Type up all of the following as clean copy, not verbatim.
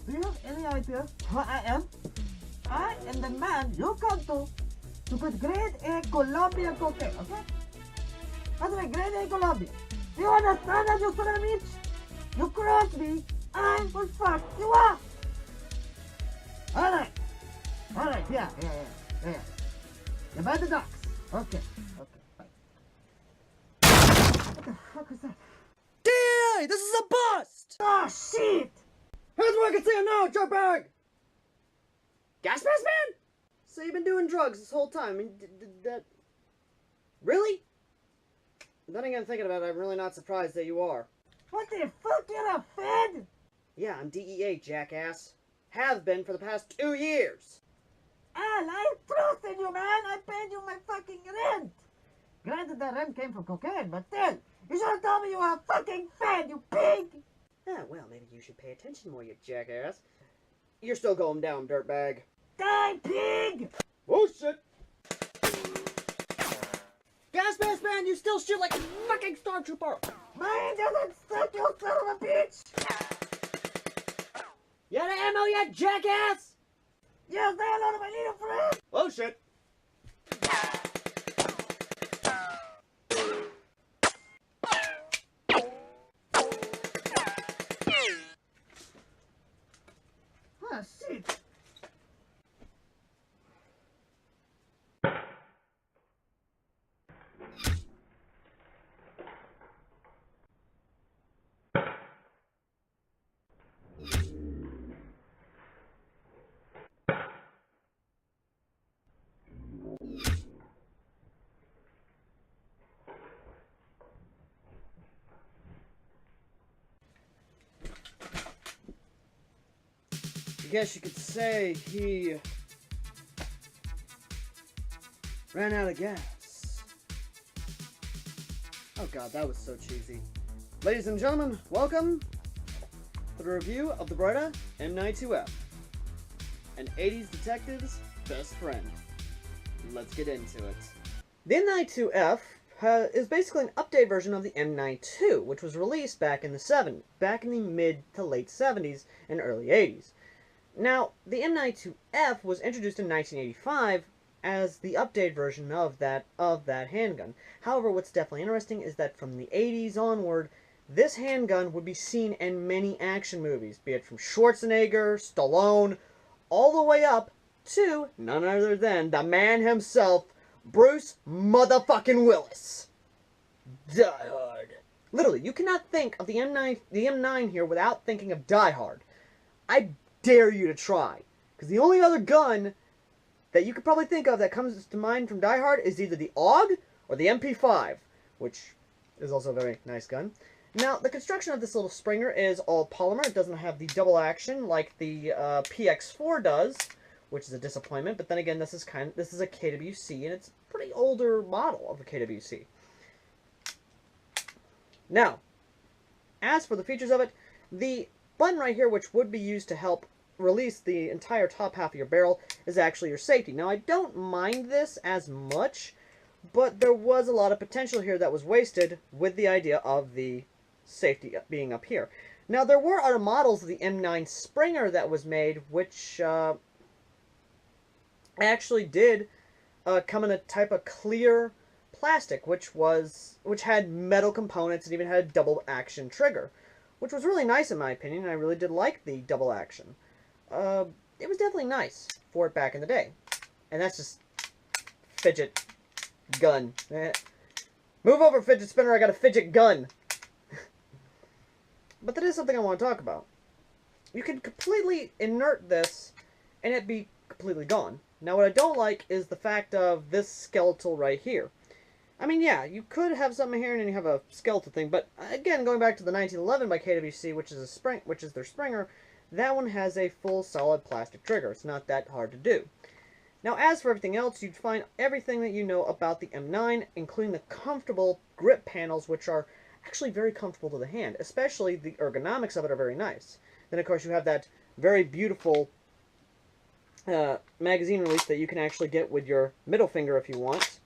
Do you have any idea who I am? I am the man you come to put grade A Colombian cocaine, okay? By the way, grade A Colombia. Do you understand that, you son of a bitch? You cross me, I will fuck you up! Alright, yeah. You're by the docks. Okay, bye. What the fuck was that? DEA! This is a bust! Oh, shit! Here's where I can see it now, jerkbag! Gas mask man? So you've been doing drugs this whole time. I mean, did that... Really? Then again, thinking about it, I'm really not surprised that you are. What the fuck, you're a fed? Yeah, I'm DEA, jackass. Have been for the past 2 years. Al, I trusted you, man. I paid you my fucking rent. Granted, that rent came from cocaine, but still, you should have told me you were a fucking fed, you pig. Ah, well, maybe you should pay attention more, you jackass. You're still going down, dirtbag. Die, pig! Oh, shit! Gas mask man, you still shoot like a fucking stormtrooper! Mine doesn't suck, you son of a bitch! You got ammo yet, jackass? Yes, say hello to my little friend! Oh, shit. Ah, shit! I guess you could say he ran out of gas. Oh god, that was so cheesy. Ladies and gentlemen, welcome to the review of the Beretta M92F, an 80s detective's best friend. Let's get into it. The M92F is basically an updated version of the M92, which was released back in the mid to late 70s and early 80s. Now, the M92F was introduced in 1985 as the updated version of that handgun. However, what's definitely interesting is that from the 80s onward, this handgun would be seen in many action movies, be it from Schwarzenegger, Stallone, all the way up to none other than the man himself, Bruce motherfucking Willis. Die Hard. Literally, you cannot think of the M9 here without thinking of Die Hard. I dare you to try, because the only other gun that you could probably think of that comes to mind from Die Hard is either the AUG or the MP5, which is also a very nice gun. Now, the construction of this little Springer is all polymer. It doesn't have the double action like the PX4 does, which is a disappointment. But then again, this is a KWC, and it's a pretty older model of a KWC. Now, as for the features of it, the button right here, which would be used to help release the entire top half of your barrel, is actually your safety. Now, I don't mind this as much, but there was a lot of potential here that was wasted with the idea of the safety being up here. Now, there were other models of the M9 Springer that was made, which actually did come in a type of clear plastic, which had metal components and even had a double action trigger, which was really nice in my opinion. I really did like the double action. It was definitely nice for it back in the day. And that's just fidget gun. Move over, fidget spinner, I got a fidget gun. But that is something I want to talk about. You can completely inert this and it be completely gone. Now what I don't like is the fact of this skeletal right here. I mean, yeah, you could have something here and then you have a skeletal thing, but again, going back to the 1911 by KWC, which is their Springer, that one has a full solid plastic trigger. It's not that hard to do. Now, as for everything else, you'd find everything that you know about the M9, including the comfortable grip panels, which are actually very comfortable to the hand, especially the ergonomics of it are very nice. Then, of course, you have that very beautiful magazine release that you can actually get with your middle finger if you want.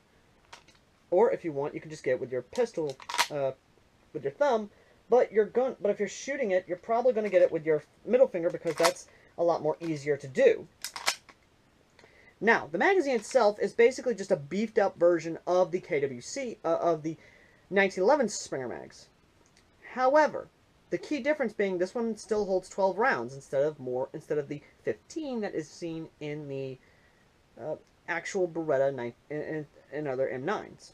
Or, if you want, you can just get it with your pistol, with your thumb. But if you're shooting it, you're probably going to get it with your middle finger because that's a lot more easier to do. Now, the magazine itself is basically just a beefed up version of the KWC, of the 1911 Springer mags. However, the key difference being this one still holds 12 rounds instead of the 15 that is seen in the actual Beretta and other M9s.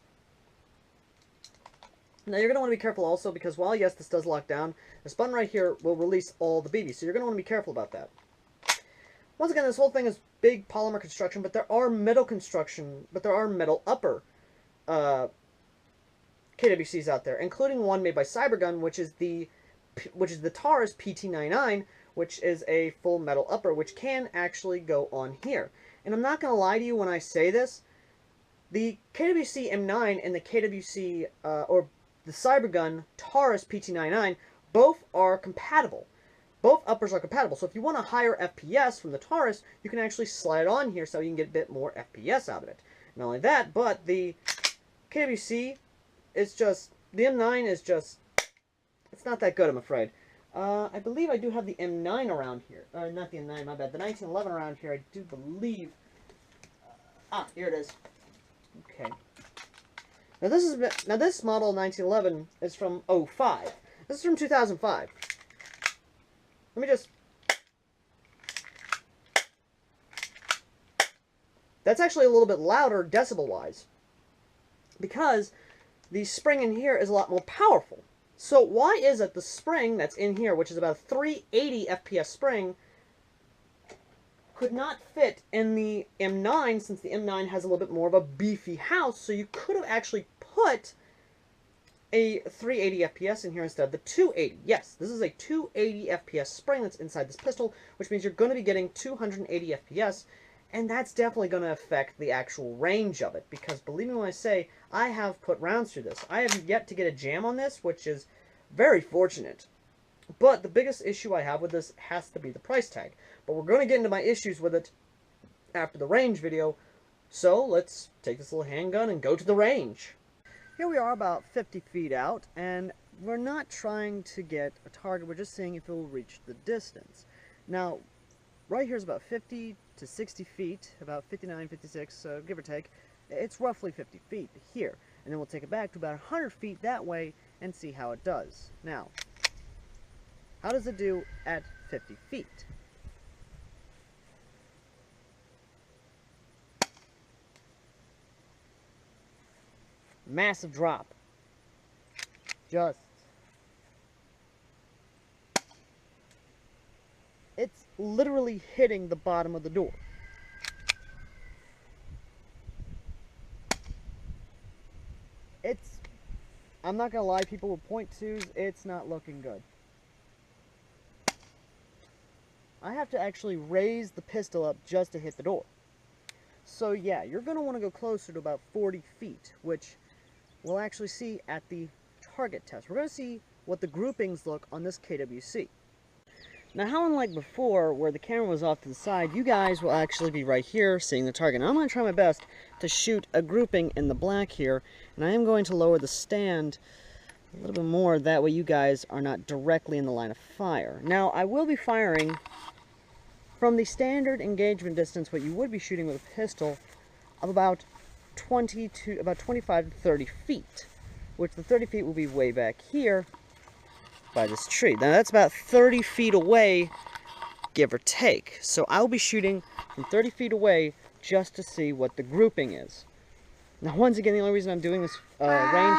Now you're going to want to be careful also because while yes this does lock down, this button right here will release all the BBs, so you're going to want to be careful about that. Once again, this whole thing is big polymer construction, but there are metal upper KWCs out there, including one made by Cybergun, which is the Taurus PT99, which is a full metal upper, which can actually go on here. And I'm not going to lie to you when I say this, the KWC M9 and the KWC, or the Cybergun Taurus PT99, both are compatible. Both uppers are compatible, so if you want a higher FPS from the Taurus, you can actually slide it on here so you can get a bit more FPS out of it. Not only that, but the KWC is just, the M9 is just, it's not that good, I'm afraid. I believe I do have the M9 around here. Not the M9, my bad. The 1911 around here, I do believe. Here it is. Okay. Now this model 1911 is from 05. This is from 2005. Let me just... That's actually a little bit louder decibel-wise, because the spring in here is a lot more powerful. So why is it the spring that's in here, which is about a 380 FPS spring, could not fit in the M9, since the M9 has a little bit more of a beefy house, so you could have actually put a 380 FPS in here instead of the 280. Yes, this is a 280 FPS spring that's inside this pistol, which means you're going to be getting 280 FPS, and that's definitely going to affect the actual range of it, because believe me when I say, I have put rounds through this. I have yet to get a jam on this, which is very fortunate. But the biggest issue I have with this has to be the price tag. But we're going to get into my issues with it after the range video, so let's take this little handgun and go to the range. Here we are about 50 feet out, and we're not trying to get a target, we're just seeing if it will reach the distance. Now, right here is about 50 to 60 feet, about 59, 56, give or take. It's roughly 50 feet here, and then we'll take it back to about 100 feet that way and see how it does. Now, how does it do at 50 feet? Massive drop. It's literally hitting the bottom of the door. I'm not gonna lie, people with .2s, it's not looking good. I have to actually raise the pistol up just to hit the door. So yeah, you're gonna want to go closer to about 40 feet, which we'll actually see at the target test. We're going to see what the groupings look on this KWC. Now, how unlike before, where the camera was off to the side, you guys will actually be right here seeing the target. Now, I'm going to try my best to shoot a grouping in the black here, and I am going to lower the stand a little bit more, that way you guys are not directly in the line of fire. Now, I will be firing from the standard engagement distance, what you would be shooting with a pistol, of about 25 to 30 feet, which the 30 feet will be way back here by this tree. Now that's about 30 feet away, give or take. So I'll be shooting from 30 feet away just to see what the grouping is. Now once again, the only reason I'm doing this range...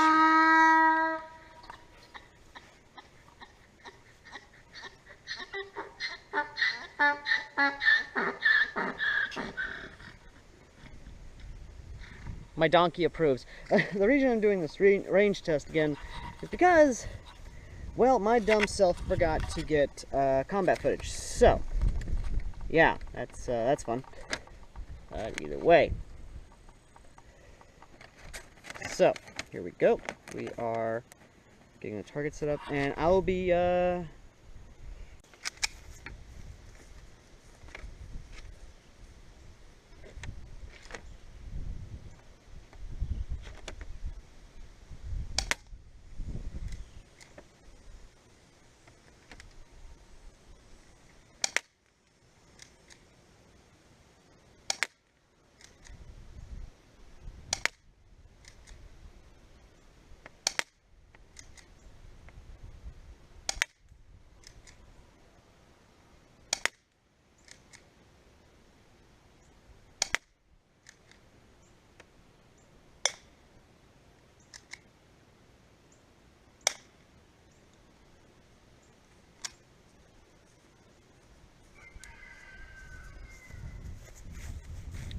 My donkey approves. The reason I'm doing this range test again is because, well, my dumb self forgot to get combat footage. So, yeah, that's fun. Either way. So, here we go. We are getting the target set up, and I will be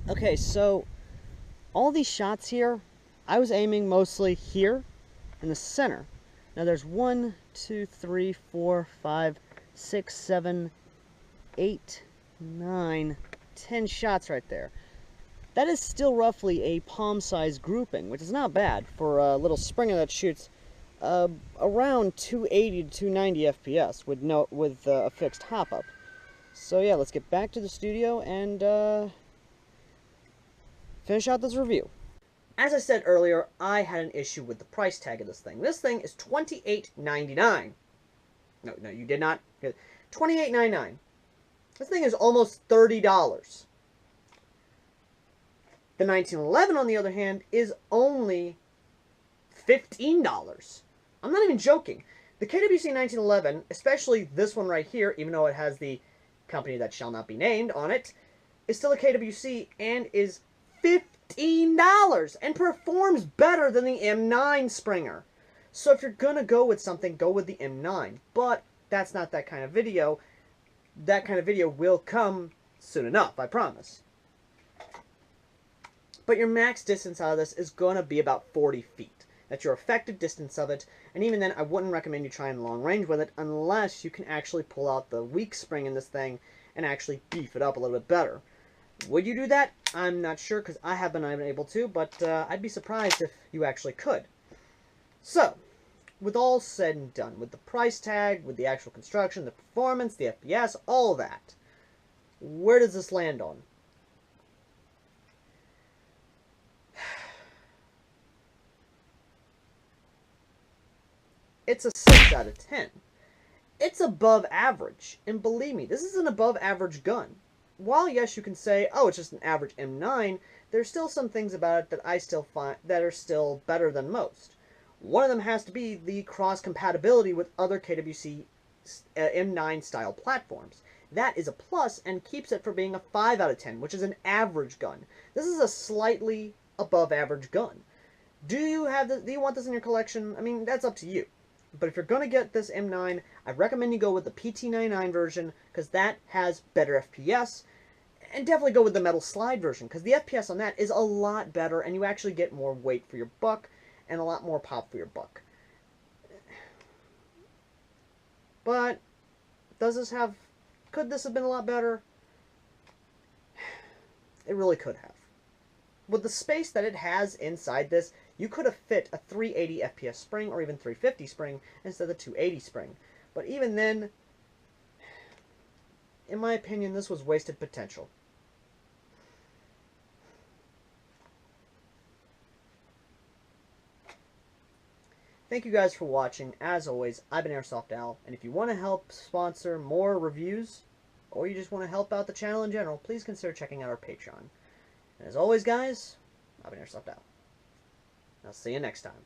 Okay, so all these shots here, I was aiming mostly here in the center. Now there's 1, 2, 3, 4, 5, 6, 7, 8, 9, 10 shots right there. That is still roughly a palm-sized grouping, which is not bad for a little Springer that shoots around 280 to 290 FPS with a fixed hop-up. So yeah, let's get back to the studio and finish out this review. As I said earlier, I had an issue with the price tag of this thing. This thing is $28.99. No, you did not. $28.99. This thing is almost $30. The 1911, on the other hand, is only $15. I'm not even joking. The KWC 1911, especially this one right here, even though it has the company that shall not be named on it, is still a KWC and is $15 and performs better than the M9 Springer. So if you're gonna go with something, go with the M9. But that's not that kind of video. That kind of video will come soon enough, I promise. But your max distance out of this is gonna be about 40 feet. That's your effective distance of it, and even then I wouldn't recommend you try and long range with it unless you can actually pull out the weak spring in this thing and actually beef it up a little bit better. Would you do that? I'm not sure, because I haven't been able to, but I'd be surprised if you actually could. So, with all said and done, with the price tag, with the actual construction, the performance, the FPS, all that, where does this land on? It's a 6 out of 10. It's above average, and believe me, this is an above average gun. While yes, you can say, oh, it's just an average M9, there's still some things about it that I still find that are still better than most. One of them has to be the cross-compatibility with other KWC M9 style platforms. That is a plus and keeps it from being a 5 out of 10, which is an average gun. This is a slightly above average gun. Do you want this in your collection? I mean, that's up to you. But if you're going to get this M9, I recommend you go with the PT99 version, because that has better FPS. And definitely go with the metal slide version, because the FPS on that is a lot better, and you actually get more weight for your buck, and a lot more pop for your buck. But, could this have been a lot better? It really could have. With the space that it has inside this, you could have fit a 380 FPS spring or even 350 spring instead of the 280 spring. But even then, in my opinion, this was wasted potential. Thank you guys for watching. As always, I've been Airsoft Al, and if you want to help sponsor more reviews, or you just want to help out the channel in general, please consider checking out our Patreon. And as always, guys, I've been Airsoft Al. I'll see you next time.